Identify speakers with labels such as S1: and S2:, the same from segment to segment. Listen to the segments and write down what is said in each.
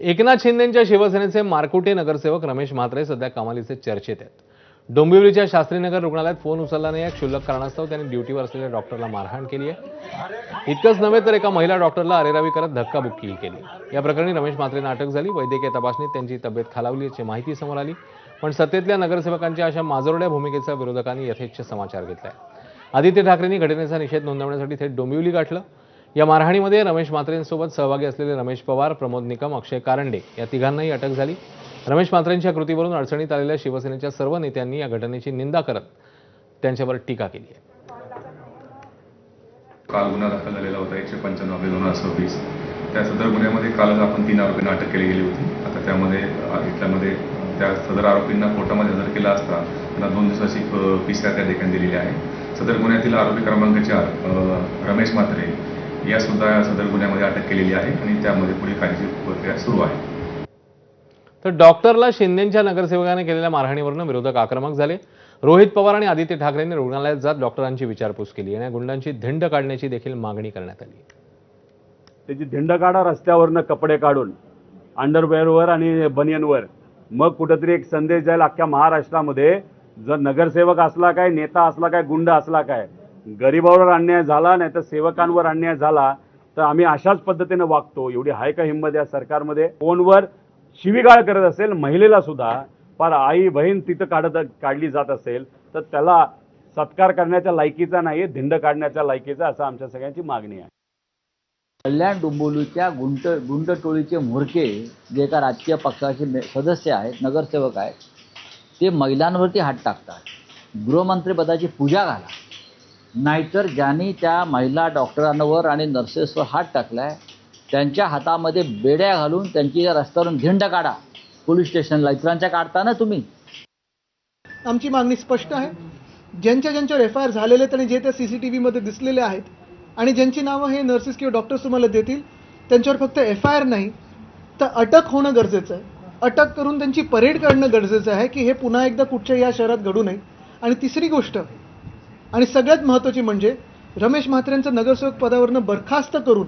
S1: एकनाथ शिंदेंच्या शिवसेनेचे मारकुटे नगरसेवक रमेश म्हात्रे सध्या कमालीचे चर्चेत आहेत। डोंबिवलीच्या शास्त्रीनगर रुग्णालयात फोन उचलला नाही या क्षुल्लक कारणास्तव त्यांनी ड्युटीवर असलेल्या डॉक्टरला मारहाण केली आहे। इतकंच नव्हे तर एका महिला डॉक्टरला अरेरावी करत धक्काबुक्कीही केली। या प्रकरणी रमेश म्हात्रेंना अटक झाली। वैद्यकीय तपासणीत त्यांची तब्येत खालावल्याची माहिती समोर आली। पण सत्तेतल्या नगरसेवकांच्या अशा माजोरड्या भूमिकेचा विरोधकांनी यथेच्छ समाचार घेतलाय। आदित्य ठाकरेंनी घटनेचा निषेध नोंदवण्यासाठी थेट डोंबिवली गाठलं। या मारहाणीमध्ये रमेश म्हात्रेंसोबत सहभागी असलेले रमेश पवार, प्रमोद निकम, अक्षय कारंडे या तिघांनाही अटक झाली। रमेश म्हात्रेंच्या कृतीवरून अडचणीत आलेल्या शिवसेनेच्या सर्व नेत्यांनी या घटनेची निंदा करत त्यांच्यावर टीका केली आहे।
S2: काल गुन्हा दाखल झालेला होता 195/2026। त्या सदर गुन्ह्यामध्ये कालच आपण 3 आरोपींना अटक केली गेली होती। आता त्यामध्ये त्या सदर आरोपींना कोर्टामध्ये हजर केला असता त्यांना 2 दिवसाची PCR त्या ठिकाणी दिलेली आहे। सदर गुन्ह्यातील आरोपी क्रमांक 4 रमेश म्हात्रे या सुद्धा सदर गुन्ह्यामध्ये अटक केलेली आहे आणि त्यामध्ये पुढील कायदेशीर प्रक्रिया सुरू आहे।
S1: तर डॉक्टरला शिंदेंच्या नगरसेवकाने केलेल्या मारहाणीवरून विरोधक आक्रमक झाले। रोहित पवार आणि आदित्य ठाकरेंनी रुग्णालयात जात डॉक्टरांची विचारपूस केली आणि गुंडांची धिंड काढण्याची देखील मागणी करण्यात आली।
S3: त्याची धिंड काढा रस्त्यावरनं कपडे काढून अंडरवेअरवर आणि बनियनवर, मग कुठेतरी एक संदेश जाईल अख्ख्या महाराष्ट्रामध्ये, जर नगरसेवक असला काय, नेता असला काय, गुंड असला काय, गरीबावर अन्याय झाला नाही तर सेवकांवर अन्याय झाला तर आम्ही अशाच पद्धतीने वागतो। एवढी हाय का हिंमत या सरकारमध्ये? फोनवर शिवीगाळ करत असेल महिलेला सुद्धा, पर आई बहीण तिथं काढली जात असेल तर त्याला सत्कार करण्याच्या लायकीचा नाही, धिंड काढण्याच्या लायकीचा, असं आमच्या सगळ्यांची मागणी आहे।
S4: कल्याण डोंबिवलीच्या गुंड टोळीचे म्होरके जे एका राजकीय पक्षाचे सदस्य आहेत, नगरसेवक आहेत, ते महिलांवरती हात टाकतात। गृहमंत्रीपदाची पूजा घाला, नाहीतर ज्यांनी त्या महिला डॉक्टरांवर आणि नर्सेसवर हात टाकलाय त्यांच्या हातामध्ये बेड्या घालून त्यांची रस्त्यावरून धिंड काढा। पोलीस स्टेशनला इतरांच्या काढता ना तुम्ही।
S5: आमची मागणी स्पष्ट आहे। ज्यांच्यावर FIR झालेले आणि जे त्या CCTV मध्ये दिसलेले आहेत आणि ज्यांची नावं हे नर्सेस किंवा डॉक्टर्स तुम्हाला देतील, त्यांच्यावर फक्त FIR नाही तर अटक होणं गरजेचं आहे। अटक करून त्यांची परेड काढणं गरजेचं आहे की हे पुन्हा एकदा कुठच्या या शहरात घडू नये। आणि तिसरी गोष्ट आणि सगळ्यात महत्त्वाची म्हणजे रमेश म्हात्रेंचं नगरसेवक पदावरनं बरखास्त करून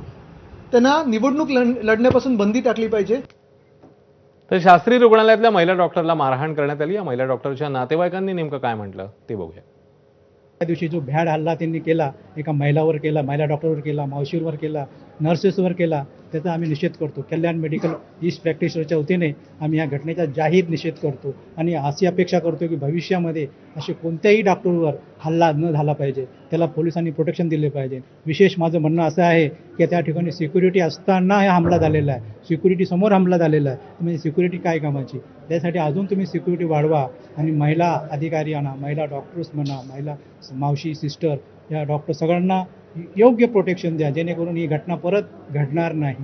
S5: त्यांना निवडणूक लढण्यापासून बंदी टाकली पाहिजे।
S1: तर शास्त्री रुग्णालयातल्या महिला डॉक्टरला मारहाण करण्यात आली। या महिला डॉक्टरच्या नातेवाईकांनी नेमकं काय म्हटलं ते बघूया।
S6: त्या दिवशी जो भ्याड हल्ला त्यांनी केला, एका महिलावर केला, महिला डॉक्टरवर केला, मावशीवर केला, नर्सेसवर केला, त्याचा आम्ही निषेध करतो। कल्याण मेडिकल ईस्ट प्रॅक्टिशनरच्या वतीने आम्ही या घटनेचा जाहीर निषेध करतो आणि अशी अपेक्षा करतो की भविष्यामध्ये असे कोणत्याही डॉक्टरवर हल्ला न झाला पाहिजे, त्याला पोलिसांनी प्रोटेक्शन दिले पाहिजे। विशेष माझं म्हणणं असं आहे की त्या ठिकाणी सिक्युरिटी असताना हा हमला झालेला आहे, सिक्युरिटी समोर हमला झालेला आहे, म्हणजे सिक्युरिटी काय कामाची? त्यासाठी अजून तुम्ही सिक्युरिटी वाढवा आणि महिला अधिकारी आणा, महिला डॉक्टर्स म्हणा, महिला मावशी, सिस्टर, या डॉक्टर सगळ्यांना योग्य प्रोटेक्शन द्या, जेणेकरून ही घटना परत घडणार नाही।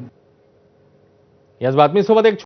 S1: याच बातमीसोबत एक